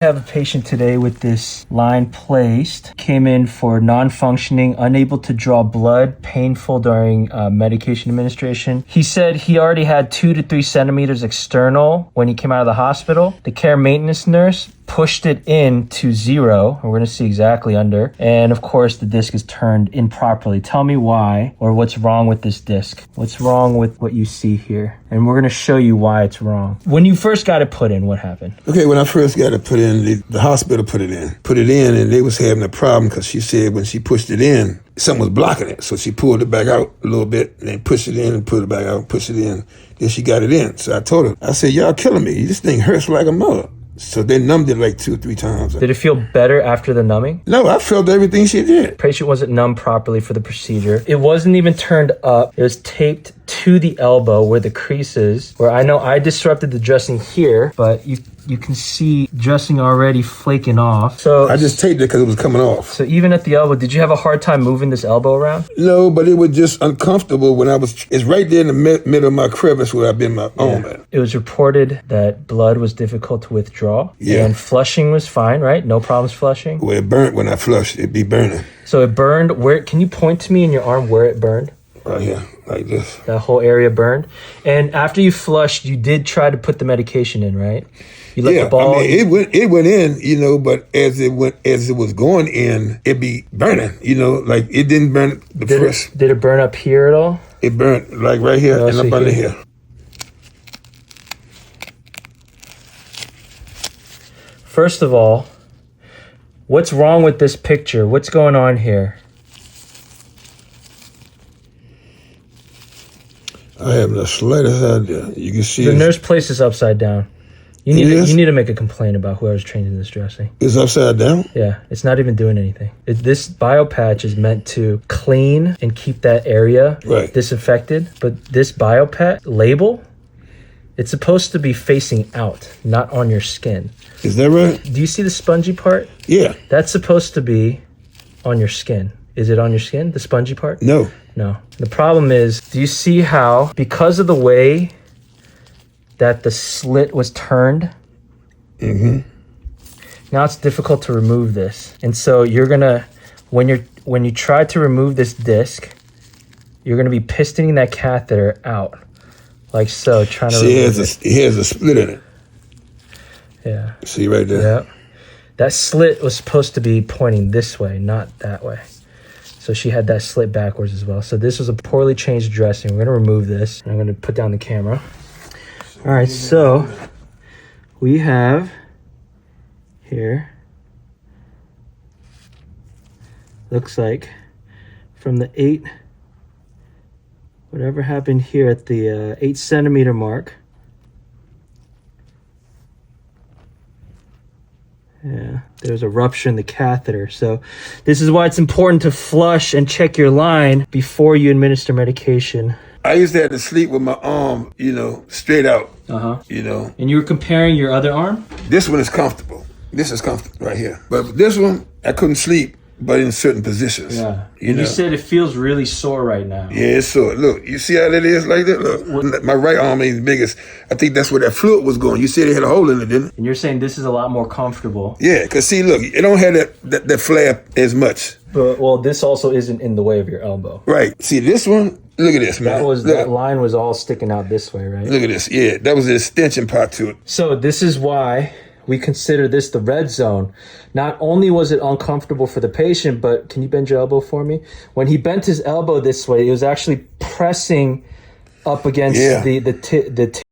I have a patient today with this line placed. Came in for non-functioning, unable to draw blood, painful during medication administration. He said he already had 2 to 3 centimeters external when he came out of the hospital. The care maintenance nurse pushed it in to 0. We're going to see exactly under. And of course, the disc is turned improperly. Tell me why or what's wrong with this disc. What's wrong with what you see here? And we're going to show you why it's wrong. When you first got it put in, what happened? Okay, when I first got it put in, the hospital put it in, and they was having a problem because she said when she pushed it in, something was blocking it. So she pulled it back out a little bit, and then pushed it in and put it back out, pushed it in. Then she got it in. So I told her, I said, y'all killing me. This thing hurts like a mother. So they numbed it like 2 or 3 times. Did it feel better after the numbing? No, I felt everything she did. Patient wasn't numbed properly for the procedure. It wasn't even turned up. It was taped to the elbow where the crease is, where I know I disrupted the dressing here, but you can see dressing already flaking off. So I just taped it because it was coming off. So even at the elbow, did you have a hard time moving this elbow around? No, but it was just uncomfortable when it's right there in the middle of my crevice where I've been my arm at. It was reported that blood was difficult to withdraw. Yeah. And flushing was fine, right? No problems flushing? Well, it burnt when I flushed. It'd be burning. So it burned. Where? Can you point to me in your arm where it burned? Right here, like this. That whole area burned. And after you flushed, you did try to put the medication in, right? You let the ball. I mean, it went in, but as it was going in, it'd be burning, like it didn't burn the first. Did it burn up here at all? It burnt like right here and up under here. First of all, what's wrong with this picture? What's going on here? I have the slightest idea. You can see the nurse placed this upside down. You need to make a complaint about whoever's trained in this dressing. It's upside down? Yeah, it's not even doing anything. This bio patch is meant to clean and keep that area disinfected, but this bio patch label, it's supposed to be facing out, not on your skin. Is that right? Do you see the spongy part? Yeah. That's supposed to be on your skin. Is it on your skin, the spongy part? No. No. The problem is, do you see how, because of the way that the slit was turned, now it's difficult to remove this. And so you're gonna, when you try to remove this disc, you're gonna be pistoning that catheter out, like so, trying to remove it. It has a split in it. Yeah. See right there? Yeah. That slit was supposed to be pointing this way, not that way. So she had that slit backwards as well. So this was a poorly changed dressing. We're gonna remove this. I'm gonna put down the camera. All right, so we have here, looks like from the 8, whatever happened here at the 8 centimeter mark. Yeah, there's a rupture in the catheter. So this is why it's important to flush and check your line before you administer medication. I used to have to sleep with my arm, straight out. And you were comparing your other arm? This one is comfortable. This is comfortable right here. But this one, I couldn't sleep, but in certain positions. Yeah. You said it feels really sore right now. Yeah, it's sore. Look, you see how that is like that? Look, my right arm ain't as big as, I think that's where that fluid was going. You said it had a hole in it, didn't it? And you're saying this is a lot more comfortable. Yeah, because see, look, it don't have that flap as much. But, well, this also isn't in the way of your elbow. Right. See, this one, look at this, man. That line was all sticking out this way, right? Look at this. Yeah, that was the extension part to it. So this is why we consider this the red zone. Not only was it uncomfortable for the patient, but can you bend your elbow for me? When he bent his elbow this way, it was actually pressing up against the